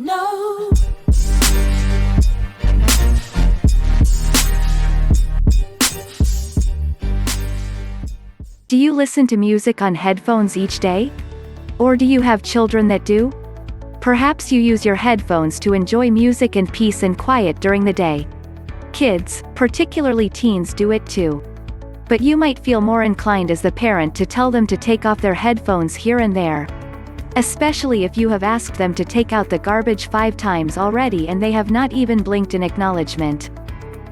No. Do you listen to music on headphones each day? Or do you have children that do? Perhaps you use your headphones to enjoy music and peace and quiet during the day. Kids, particularly teens, do it too. But you might feel more inclined as the parent to tell them to take off their headphones here and there. Especially if you have asked them to take out the garbage 5 times already and they have not even blinked in acknowledgement.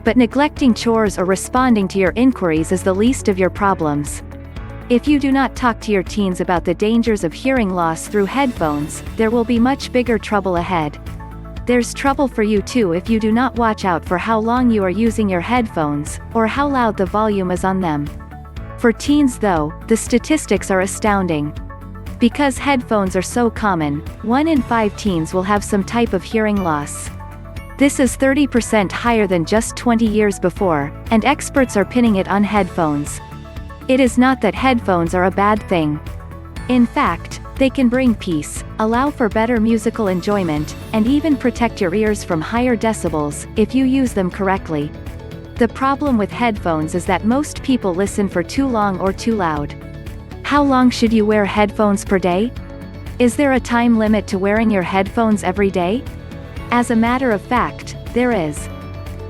But neglecting chores or responding to your inquiries is the least of your problems. If you do not talk to your teens about the dangers of hearing loss through headphones, there will be much bigger trouble ahead. There's trouble for you too if you do not watch out for how long you are using your headphones, or how loud the volume is on them. For teens though, the statistics are astounding. Because headphones are so common, 1 in 5 teens will have some type of hearing loss. This is 30% higher than just 20 years before, and experts are pinning it on headphones. It is not that headphones are a bad thing. In fact, they can bring peace, allow for better musical enjoyment, and even protect your ears from higher decibels, if you use them correctly. The problem with headphones is that most people listen for too long or too loud. How long should you wear headphones per day? Is there a time limit to wearing your headphones every day? As a matter of fact, there is.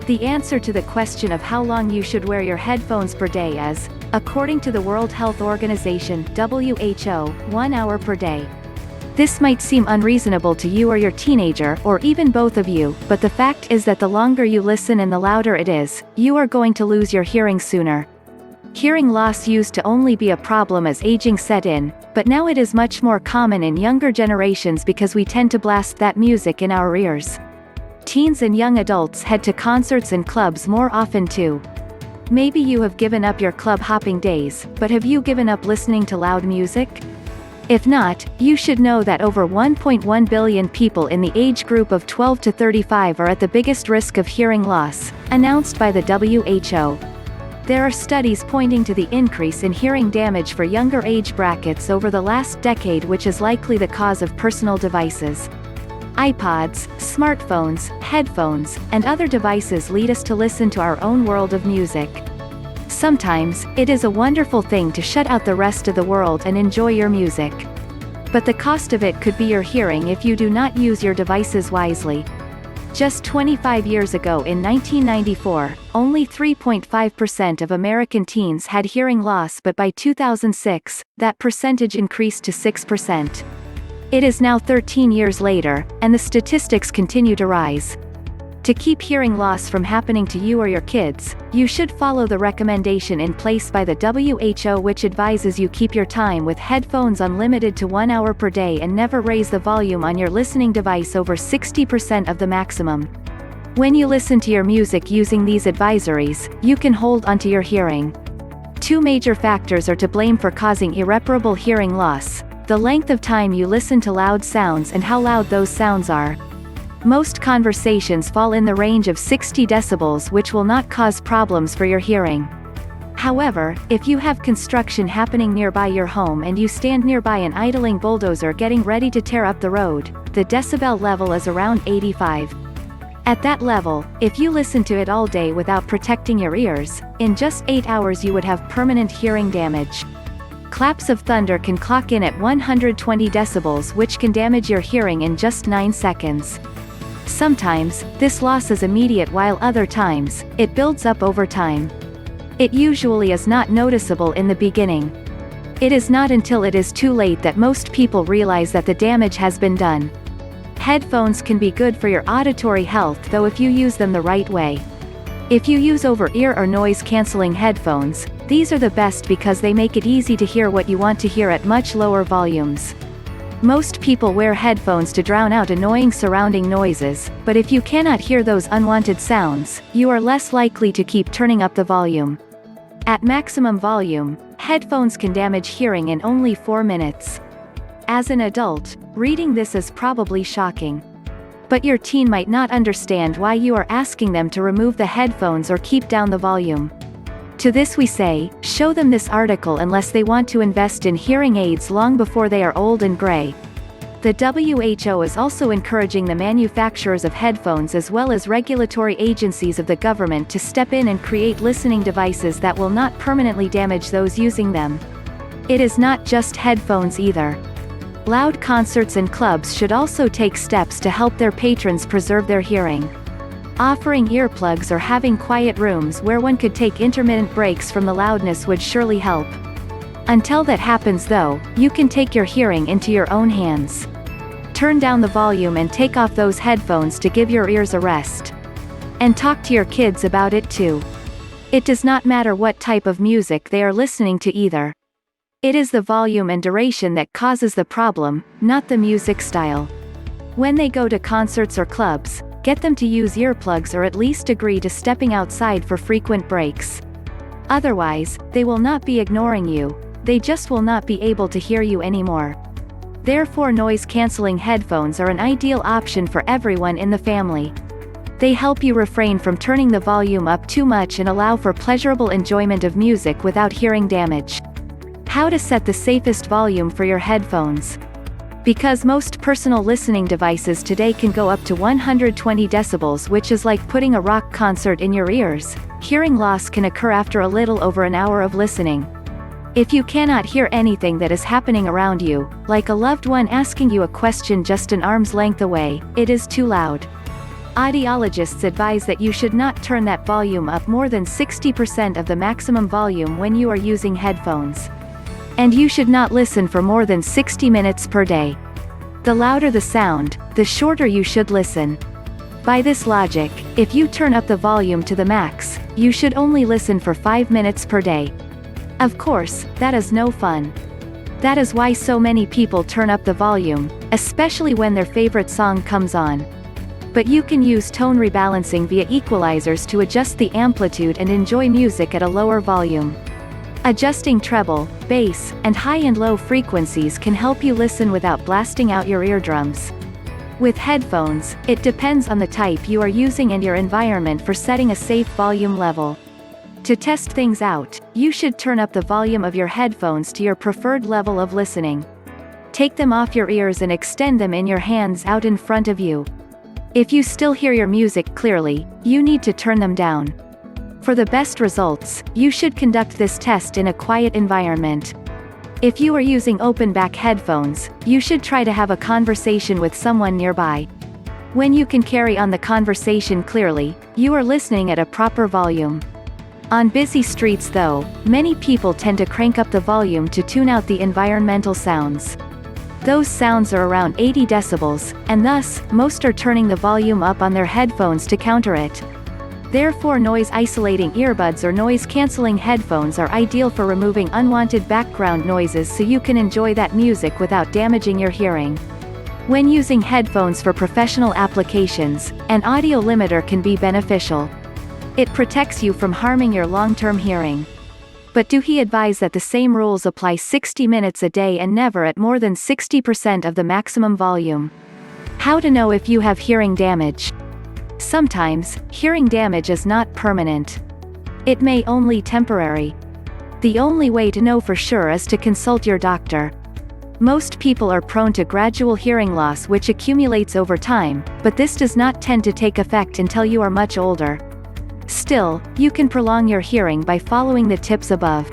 The answer to the question of how long you should wear your headphones per day is, according to the World Health Organization (WHO), 1 hour per day. This might seem unreasonable to you or your teenager, or even both of you, but the fact is that the longer you listen and the louder it is, you are going to lose your hearing sooner. Hearing loss used to only be a problem as aging set in, but now it is much more common in younger generations because we tend to blast that music in our ears. Teens and young adults head to concerts and clubs more often too. Maybe you have given up your club hopping days, but have you given up listening to loud music? If not, you should know that over 1.1 billion people in the age group of 12 to 35 are at the biggest risk of hearing loss, announced by the WHO. There are studies pointing to the increase in hearing damage for younger age brackets over the last decade, which is likely the cause of personal devices. iPods, smartphones, headphones, and other devices lead us to listen to our own world of music. Sometimes, it is a wonderful thing to shut out the rest of the world and enjoy your music. But the cost of it could be your hearing if you do not use your devices wisely. Just 25 years ago in 1994, only 3.5% of American teens had hearing loss, but by 2006, that percentage increased to 6%. It is now 13 years later, and the statistics continue to rise. To keep hearing loss from happening to you or your kids, you should follow the recommendation in place by the WHO, which advises you keep your time with headphones on limited to 1 hour per day and never raise the volume on your listening device over 60% of the maximum. When you listen to your music using these advisories, you can hold onto your hearing. 2 major factors are to blame for causing irreparable hearing loss: the length of time you listen to loud sounds and how loud those sounds are. Most conversations fall in the range of 60 decibels, which will not cause problems for your hearing. However, if you have construction happening nearby your home and you stand nearby an idling bulldozer getting ready to tear up the road, the decibel level is around 85. At that level, if you listen to it all day without protecting your ears, in just 8 hours you would have permanent hearing damage. Claps of thunder can clock in at 120 decibels, which can damage your hearing in just 9 seconds. Sometimes, this loss is immediate, while other times, it builds up over time. It usually is not noticeable in the beginning. It is not until it is too late that most people realize that the damage has been done. Headphones can be good for your auditory health, though, if you use them the right way. If you use over-ear or noise-canceling headphones, these are the best because they make it easy to hear what you want to hear at much lower volumes. Most people wear headphones to drown out annoying surrounding noises, but if you cannot hear those unwanted sounds, you are less likely to keep turning up the volume. At maximum volume, headphones can damage hearing in only 4 minutes. As an adult, reading this is probably shocking. But your teen might not understand why you are asking them to remove the headphones or keep down the volume. To this we say, show them this article unless they want to invest in hearing aids long before they are old and gray. The WHO is also encouraging the manufacturers of headphones as well as regulatory agencies of the government to step in and create listening devices that will not permanently damage those using them. It is not just headphones either. Loud concerts and clubs should also take steps to help their patrons preserve their hearing. Offering earplugs or having quiet rooms where one could take intermittent breaks from the loudness would surely help. Until that happens though, you can take your hearing into your own hands. Turn down the volume and take off those headphones to give your ears a rest. And talk to your kids about it too. It does not matter what type of music they are listening to either. It is the volume and duration that causes the problem, not the music style. When they go to concerts or clubs, get them to use earplugs or at least agree to stepping outside for frequent breaks. Otherwise, they will not be ignoring you, they just will not be able to hear you anymore. Therefore, noise-canceling headphones are an ideal option for everyone in the family. They help you refrain from turning the volume up too much and allow for pleasurable enjoyment of music without hearing damage. How to set the safest volume for your headphones. Because most personal listening devices today can go up to 120 decibels, which is like putting a rock concert in your ears, hearing loss can occur after a little over an hour of listening. If you cannot hear anything that is happening around you, like a loved one asking you a question just an arm's length away, it is too loud. Audiologists advise that you should not turn that volume up more than 60% of the maximum volume when you are using headphones. And you should not listen for more than 60 minutes per day. The louder the sound, the shorter you should listen. By this logic, if you turn up the volume to the max, you should only listen for 5 minutes per day. Of course, that is no fun. That is why so many people turn up the volume, especially when their favorite song comes on. But you can use tone rebalancing via equalizers to adjust the amplitude and enjoy music at a lower volume. Adjusting treble, bass, and high and low frequencies can help you listen without blasting out your eardrums. With headphones, it depends on the type you are using and your environment for setting a safe volume level. To test things out, you should turn up the volume of your headphones to your preferred level of listening. Take them off your ears and extend them in your hands out in front of you. If you still hear your music clearly, you need to turn them down. For the best results, you should conduct this test in a quiet environment. If you are using open-back headphones, you should try to have a conversation with someone nearby. When you can carry on the conversation clearly, you are listening at a proper volume. On busy streets though, many people tend to crank up the volume to tune out the environmental sounds. Those sounds are around 80 decibels, and thus, most are turning the volume up on their headphones to counter it. Therefore, noise-isolating earbuds or noise-canceling headphones are ideal for removing unwanted background noises so you can enjoy that music without damaging your hearing. When using headphones for professional applications, an audio limiter can be beneficial. It protects you from harming your long-term hearing. But do he advise that the same rules apply 60 minutes a day and never at more than 60% of the maximum volume? How to know if you have hearing damage? Sometimes, hearing damage is not permanent. It may only temporary. The only way to know for sure is to consult your doctor. Most people are prone to gradual hearing loss which accumulates over time, but this does not tend to take effect until you are much older. Still, you can prolong your hearing by following the tips above.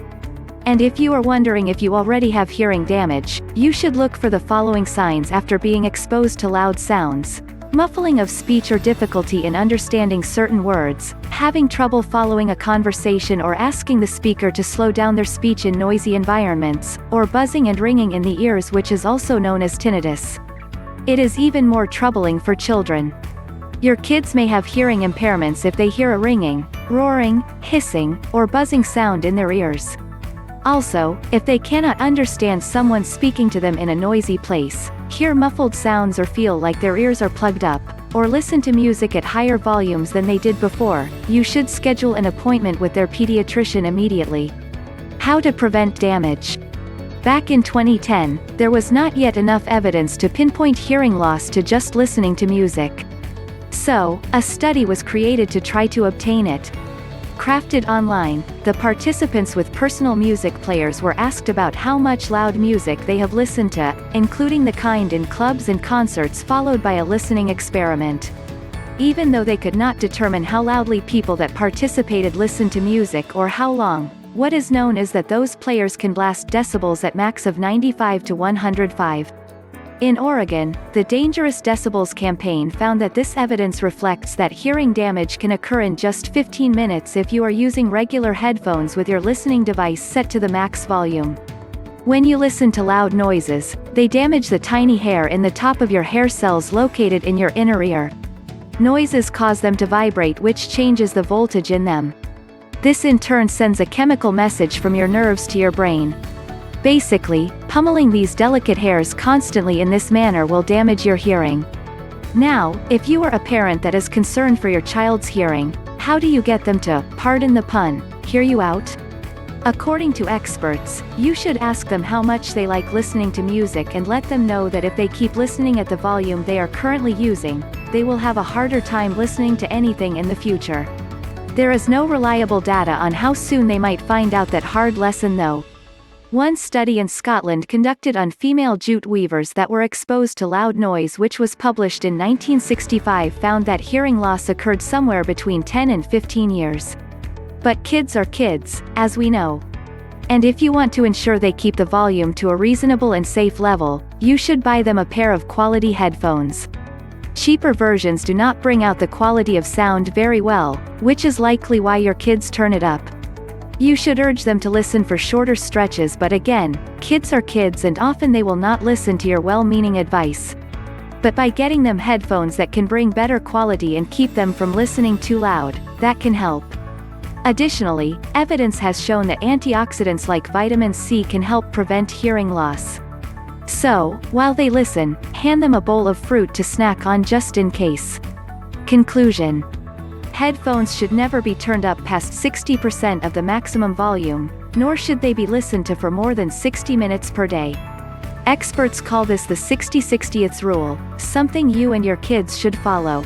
And if you are wondering if you already have hearing damage, you should look for the following signs after being exposed to loud sounds: muffling of speech or difficulty in understanding certain words, having trouble following a conversation or asking the speaker to slow down their speech in noisy environments, or buzzing and ringing in the ears, which is also known as tinnitus. It is even more troubling for children. Your kids may have hearing impairments if they hear a ringing, roaring, hissing, or buzzing sound in their ears. Also, if they cannot understand someone speaking to them in a noisy place, hear muffled sounds or feel like their ears are plugged up, or listen to music at higher volumes than they did before, you should schedule an appointment with their pediatrician immediately. How to prevent damage. Back in 2010, there was not yet enough evidence to pinpoint hearing loss to just listening to music. So, a study was created to try to obtain it. Crafted online, the participants with personal music players were asked about how much loud music they have listened to, including the kind in clubs and concerts, followed by a listening experiment. Even though they could not determine how loudly people that participated listened to music or how long, what is known is that those players can blast decibels at max of 95 to 105. In Oregon, the Dangerous Decibels campaign found that this evidence reflects that hearing damage can occur in just 15 minutes if you are using regular headphones with your listening device set to the max volume. When you listen to loud noises, they damage the tiny hair in the top of your hair cells located in your inner ear. Noises cause them to vibrate, which changes the voltage in them. This in turn sends a chemical message from your nerves to your brain. Basically, pummeling these delicate hairs constantly in this manner will damage your hearing. Now, if you are a parent that is concerned for your child's hearing, how do you get them to, pardon the pun, hear you out? According to experts, you should ask them how much they like listening to music and let them know that if they keep listening at the volume they are currently using, they will have a harder time listening to anything in the future. There is no reliable data on how soon they might find out that hard lesson though. One study in Scotland conducted on female jute weavers that were exposed to loud noise, which was published in 1965, found that hearing loss occurred somewhere between 10 and 15 years. But kids are kids, as we know. And if you want to ensure they keep the volume to a reasonable and safe level, you should buy them a pair of quality headphones. Cheaper versions do not bring out the quality of sound very well, which is likely why your kids turn it up. You should urge them to listen for shorter stretches, but again, kids are kids and often they will not listen to your well-meaning advice. But by getting them headphones that can bring better quality and keep them from listening too loud, that can help. Additionally, evidence has shown that antioxidants like vitamin C can help prevent hearing loss. So, while they listen, hand them a bowl of fruit to snack on just in case. Conclusion: headphones should never be turned up past 60% of the maximum volume, nor should they be listened to for more than 60 minutes per day. Experts call this the 60-60th rule, something you and your kids should follow.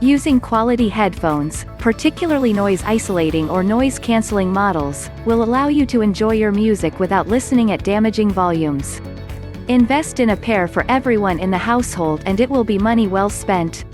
Using quality headphones, particularly noise-isolating or noise-canceling models, will allow you to enjoy your music without listening at damaging volumes. Invest in a pair for everyone in the household and it will be money well spent.